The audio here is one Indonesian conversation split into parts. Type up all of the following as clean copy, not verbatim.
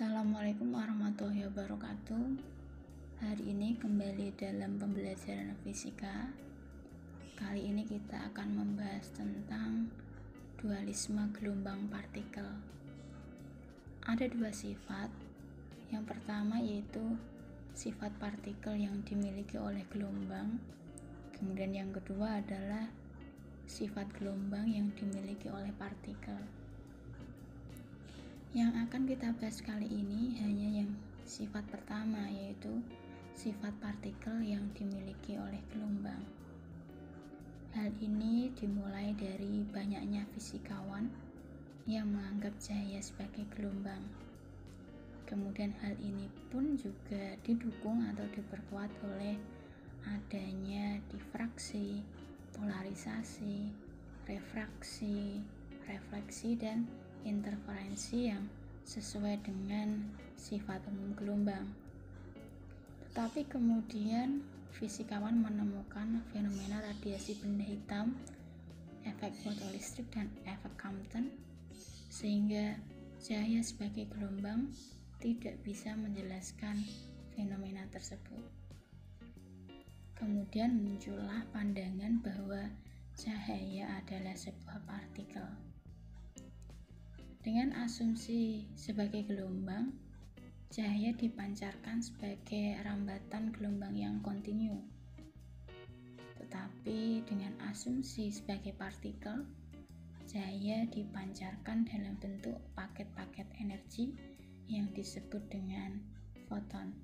Assalamualaikum warahmatullahi wabarakatuh. Hari ini kembali dalam pembelajaran fisika. Kali ini kita akan membahas tentang dualisme gelombang partikel. Ada dua sifat. Yang pertama yaitu sifat partikel yang dimiliki oleh gelombang. Kemudian yang kedua adalah sifat gelombang yang dimiliki oleh partikel. Yang akan kita bahas kali ini hanya yang sifat pertama, yaitu sifat partikel yang dimiliki oleh gelombang. Hal ini dimulai dari banyaknya fisikawan yang menganggap cahaya sebagai gelombang. Kemudian hal ini pun juga didukung atau diperkuat oleh adanya difraksi, polarisasi, refraksi, refleksi, dan interferensi yang sesuai dengan sifat umum gelombang. Tetapi kemudian fisikawan menemukan fenomena radiasi benda hitam, efek fotolistrik, dan efek Compton, sehingga cahaya sebagai gelombang tidak bisa menjelaskan fenomena tersebut. Kemudian muncullah pandangan bahwa cahaya adalah sebuah partikel. Dengan asumsi sebagai gelombang, cahaya dipancarkan sebagai rambatan gelombang yang kontinu. Tetapi dengan asumsi sebagai partikel, cahaya dipancarkan dalam bentuk paket-paket energi yang disebut dengan foton.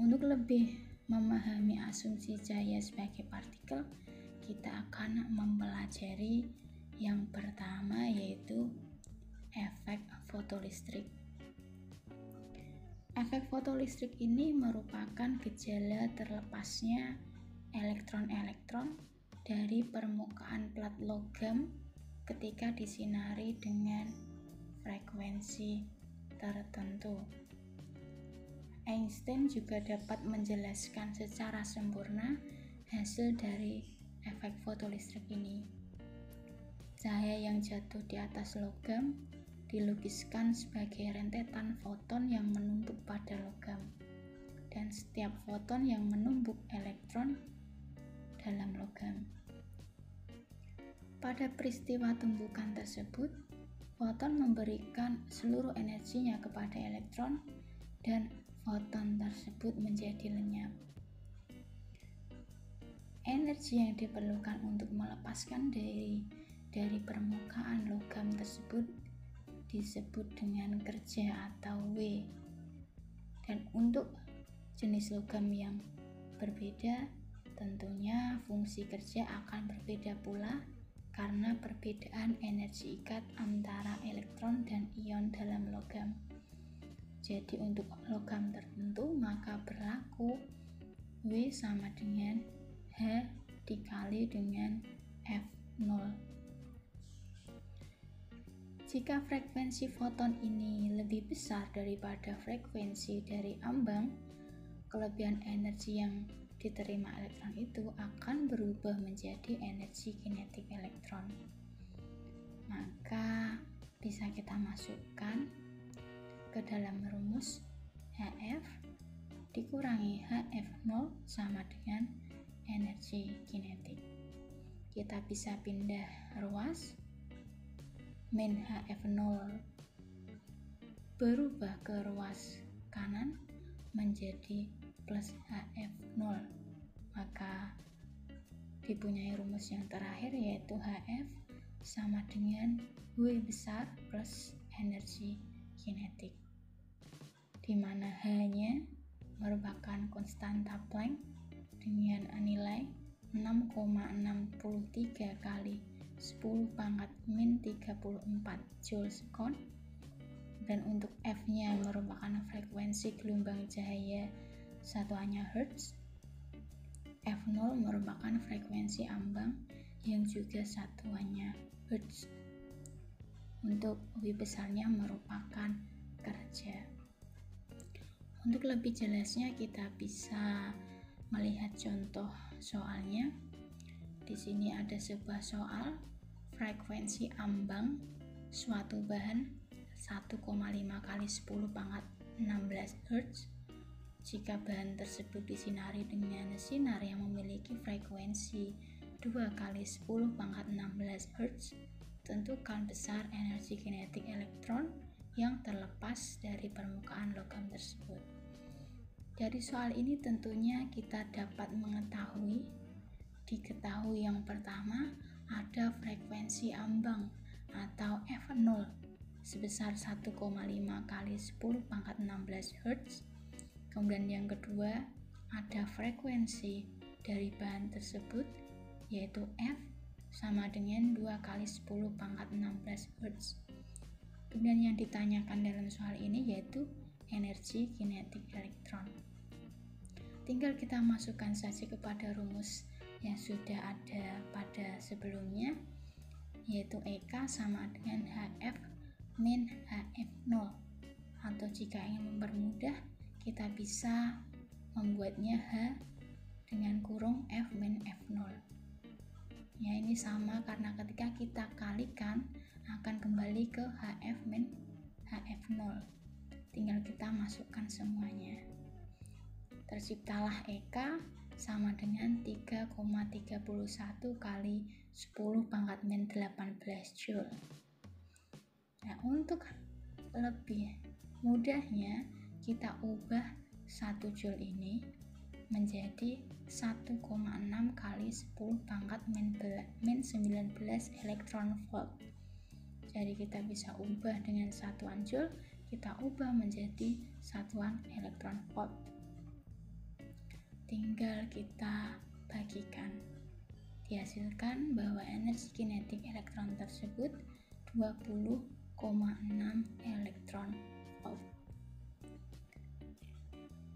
Untuk lebih memahami asumsi cahaya sebagai partikel, kita akan mempelajari yang pertama, yaitu efek fotolistrik. Efek fotolistrik ini merupakan gejala terlepasnya elektron-elektron dari permukaan plat logam ketika disinari dengan frekuensi tertentu. Einstein juga dapat menjelaskan secara sempurna hasil dari efek fotolistrik ini. Cahaya yang jatuh di atas logam dilukiskan sebagai rentetan foton yang menumpuk pada logam, dan setiap foton yang menumpuk elektron dalam logam. Pada peristiwa tumbukan tersebut, foton memberikan seluruh energinya kepada elektron dan foton tersebut menjadi lenyap. Energi yang diperlukan untuk melepaskan dari permukaan logam tersebut disebut dengan kerja atau W. Dan untuk jenis logam yang berbeda, tentunya fungsi kerja akan berbeda pula karena perbedaan energi ikat antara elektron dan ion dalam logam. Jadi untuk logam tertentu maka berlaku W sama dengan H dikali dengan F0. Jika frekuensi foton ini lebih besar daripada frekuensi dari ambang, kelebihan energi yang diterima elektron itu akan berubah menjadi energi kinetik elektron. Maka bisa kita masukkan ke dalam rumus HF dikurangi HF0 sama dengan energi kinetik. Kita bisa pindah ruas, min HF0 berubah ke ruas kanan menjadi plus HF0, maka dipunyai rumus yang terakhir, yaitu HF sama dengan W besar plus energi kinetik, di mana H-nya merupakan konstanta Planck dengan nilai 6,63 kali 10⁻⁻⁴ Joule/second, dan untuk F-nya merupakan frekuensi gelombang cahaya satuannya Hertz. F0 merupakan frekuensi ambang yang juga satuannya Hertz. Untuk W besarnya merupakan kerja. Untuk lebih jelasnya kita bisa melihat contoh soalnya. Di sini ada sebuah soal frekuensi ambang suatu bahan 1,5 kali 10 pangkat 16 Hz. Jika bahan tersebut disinari dengan sinar yang memiliki frekuensi 2 kali 10 pangkat 16 Hz, tentukan besar energi kinetik elektron yang terlepas dari permukaan logam tersebut. Dari soal ini tentunya kita dapat diketahui yang pertama ada frekuensi ambang atau F0 sebesar 1,5 kali 10 pangkat 16 Hz. Kemudian yang kedua ada frekuensi dari bahan tersebut yaitu F sama dengan 2 kali 10 pangkat 16 Hz. Kemudian yang ditanyakan dalam soal ini yaitu energi kinetik elektron. Tinggal kita masukkan saja kepada rumus yang sudah ada pada sebelumnya, yaitu EK sama dengan HF min HF0, atau jika ingin mempermudah kita bisa membuatnya H dengan kurung F min F0. Ya, ini sama karena ketika kita kalikan akan kembali ke HF min HF0. Tinggal kita masukkan semuanya. Terciptalah EK sama dengan 3,31 kali 10 pangkat min 18 Joule. Nah, untuk lebih mudahnya kita ubah 1 Joule ini menjadi 1,6 kali 10 pangkat min 19 elektron volt. Jadi kita bisa ubah dengan satuan Joule, kita ubah menjadi satuan elektron volt. Tinggal kita bagikan. Dihasilkan bahwa energi kinetik elektron tersebut 20,6 elektron volt.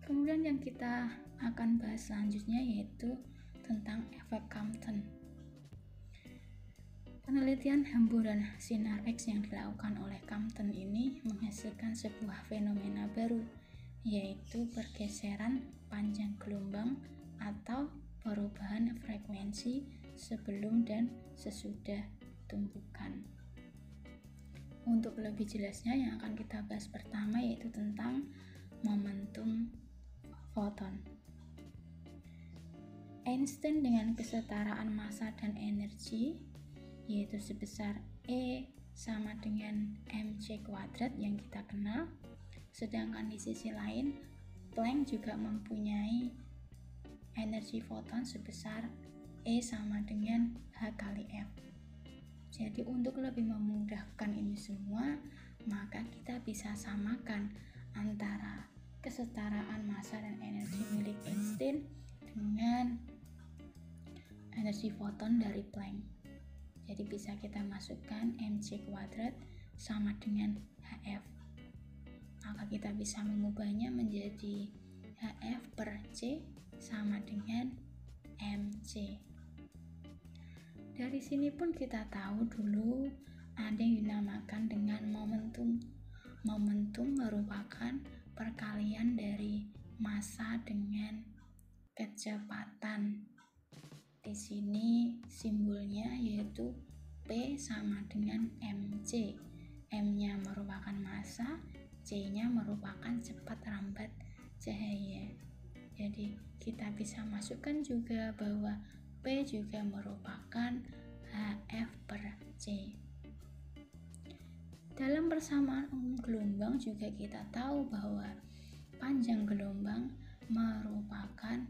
Kemudian yang kita akan bahas selanjutnya yaitu tentang efek Compton. Penelitian hemburan sinar X yang dilakukan oleh Compton ini menghasilkan sebuah fenomena baru, yaitu pergeseran panjang gelombang atau perubahan frekuensi sebelum dan sesudah tumpukan. Untuk lebih jelasnya yang akan kita bahas pertama yaitu tentang momentum foton. Einstein dengan kesetaraan massa dan energi yaitu sebesar E sama dengan mc kuadrat yang kita kenal, sedangkan di sisi lain Planck juga mempunyai energi foton sebesar E sama dengan H kali F. Jadi untuk lebih memudahkan ini semua, maka kita bisa samakan antara kesetaraan massa dan energi milik Einstein dengan energi foton dari Planck. Jadi bisa kita masukkan mc kuadrat sama dengan Hf. Maka kita bisa mengubahnya menjadi Hf per C sama dengan mc. Dari sini pun kita tahu dulu ada yang dinamakan dengan momentum. Momentum merupakan perkalian dari massa dengan kecepatan. Di sini simbolnya yaitu P sama dengan mc. M-nya merupakan massa, C-nya merupakan cepat rambat cahaya. Jadi kita bisa masukkan juga bahwa P juga merupakan Hf per C. Dalam persamaan umum gelombang juga kita tahu bahwa panjang gelombang merupakan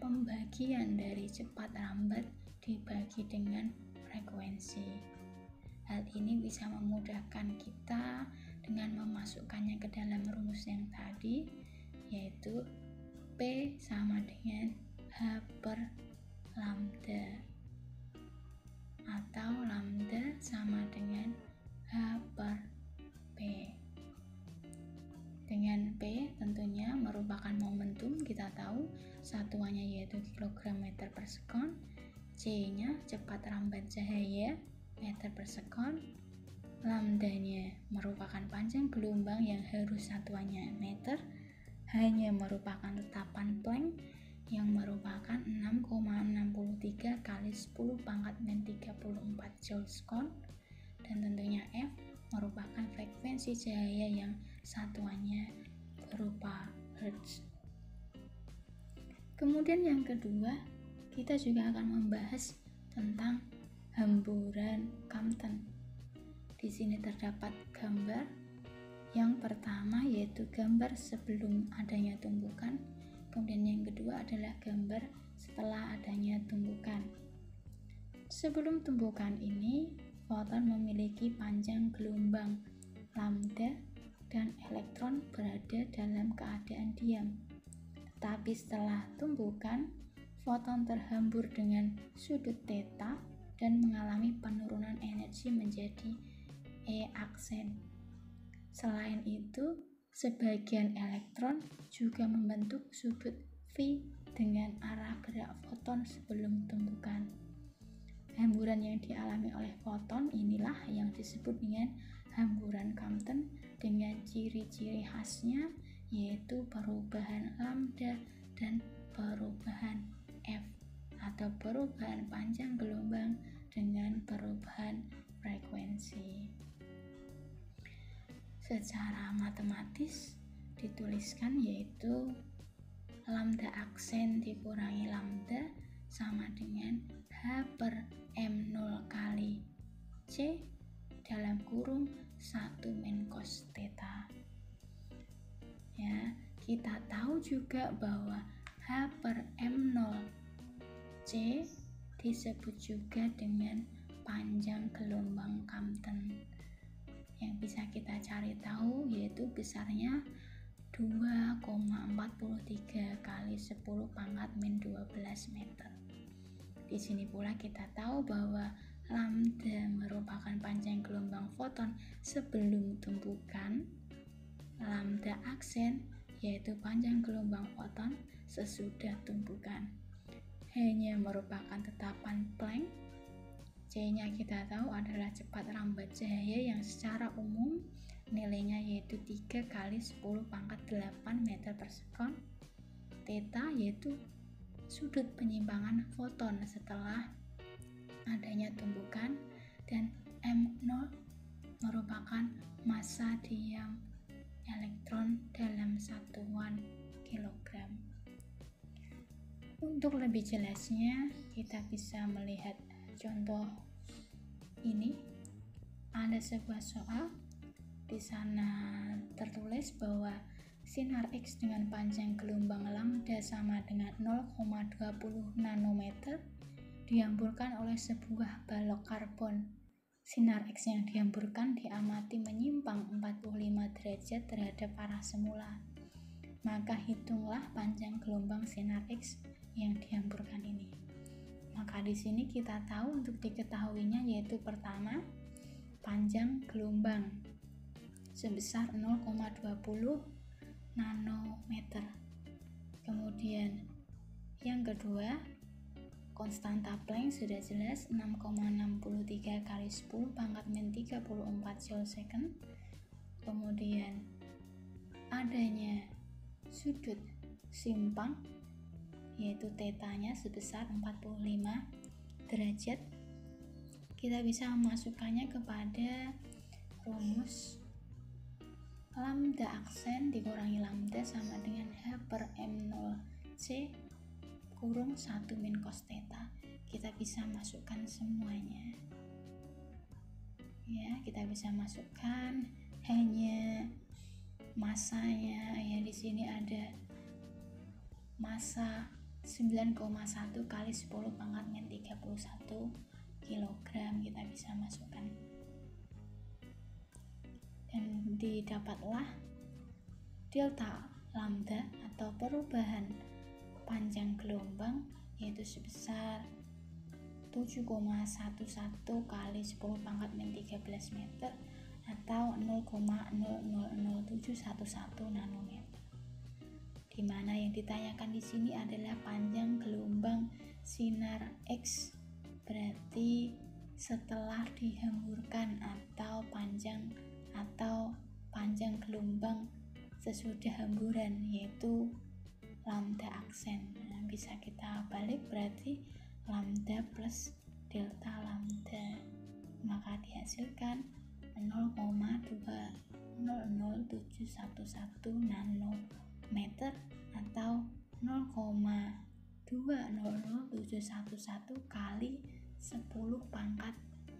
pembagian dari cepat rambat dibagi dengan frekuensi. Hal ini bisa memudahkan kita dengan memasukkannya ke dalam rumus yang tadi, yaitu P sama dengan H per lambda, atau lambda sama dengan H per P. Dengan P tentunya merupakan momentum, kita tahu satuannya yaitu kilogram meter per sekon, C-nya cepat rambat cahaya meter per sekon, lambdanya merupakan panjang gelombang yang harus satuannya meter, H-nya merupakan tetapan Planck yang merupakan 6,63 kali 10 pangkat min 34 Joule sekon, dan tentunya F merupakan frekuensi cahaya yang satuannya berupa hertz. Kemudian yang kedua, kita juga akan membahas tentang hamburan Compton. Di sini terdapat gambar. Yang pertama yaitu gambar sebelum adanya tumbukan, kemudian yang kedua adalah gambar setelah adanya tumbukan. Sebelum tumbukan ini, foton memiliki panjang gelombang lambda dan elektron berada dalam keadaan diam. Tetapi setelah tumbukan, foton terhambur dengan sudut theta dan mengalami penurunan energi menjadi E aksen. Selain itu, sebagian elektron juga membentuk sudut V dengan arah gerak foton sebelum tumbukan. Hamburan yang dialami oleh foton inilah yang disebut dengan hamburan Compton dengan ciri-ciri khasnya yaitu perubahan lambda dan perubahan F atau perubahan panjang gelombang dengan perubahan frekuensi. Secara matematis dituliskan yaitu lambda aksen dikurangi lambda sama dengan H per M0 kali C dalam kurung 1 min cos theta. Ya, kita tahu juga bahwa H per M0 C disebut juga dengan panjang gelombang Compton. Yang bisa kita cari tahu yaitu besarnya 2,43 kali 10 pangkat min 12 meter. Di sini pula kita tahu bahwa lambda merupakan panjang gelombang foton sebelum tumbukan. Lambda aksen yaitu panjang gelombang foton sesudah tumbukan. Hanya merupakan tetapan Planck. C-nya kita tahu adalah cepat rambat cahaya yang secara umum nilainya yaitu 3 kali 10 pangkat 8 meter per sekon. Theta yaitu sudut penyimpangan foton setelah adanya tumbukan, dan M0 merupakan massa diam elektron dalam satuan kilogram. Untuk lebih jelasnya, kita bisa melihat contoh ini. Ada sebuah soal. Di sana tertulis bahwa sinar X dengan panjang gelombang lambda sama dengan 0,20 nanometer dihamburkan oleh sebuah balok karbon. Sinar X yang dihamburkan diamati menyimpang 45 derajat terhadap arah semula. Maka hitunglah panjang gelombang sinar X yang dihamburkan ini. Maka di sini kita tahu untuk diketahuinya yaitu pertama, panjang gelombang sebesar 0,20 nanometer. Kemudian yang kedua, konstanta Planck sudah jelas 6,63 kali 10 pangkat min 34 joule second. Kemudian adanya sudut simpang yaitu tetanya sebesar 45 derajat. Kita bisa memasukkannya kepada rumus lambda aksen dikurangi lambda sama dengan H per M0 C kurung 1 min cos theta. Kita bisa masukkan semuanya. Ya, kita bisa masukkan hanya massanya. Ya, di sini ada massa 9,1 kali 10 pangkat min 31 kilogram. Kita bisa masukkan. Dan didapatlah delta lambda atau perubahan panjang gelombang yaitu sebesar 7,11 kali 10 pangkat min 13 meter atau 0,000711 nanometer. Di mana yang ditanyakan di sini adalah panjang gelombang sinar X, berarti setelah dihamburkan atau panjang gelombang sesudah hamburan yaitu lambda aksen. Nah, bisa kita balik berarti lambda plus delta lambda, maka dihasilkan 0,2000711 nanometer atau 0,200711 kali 10 pangkat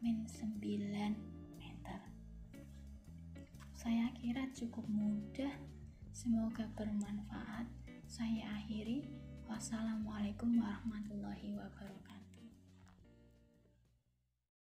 min 9 meter. Saya kira cukup mudah, semoga bermanfaat. Saya akhiri. Wassalamualaikum warahmatullahi wabarakatuh.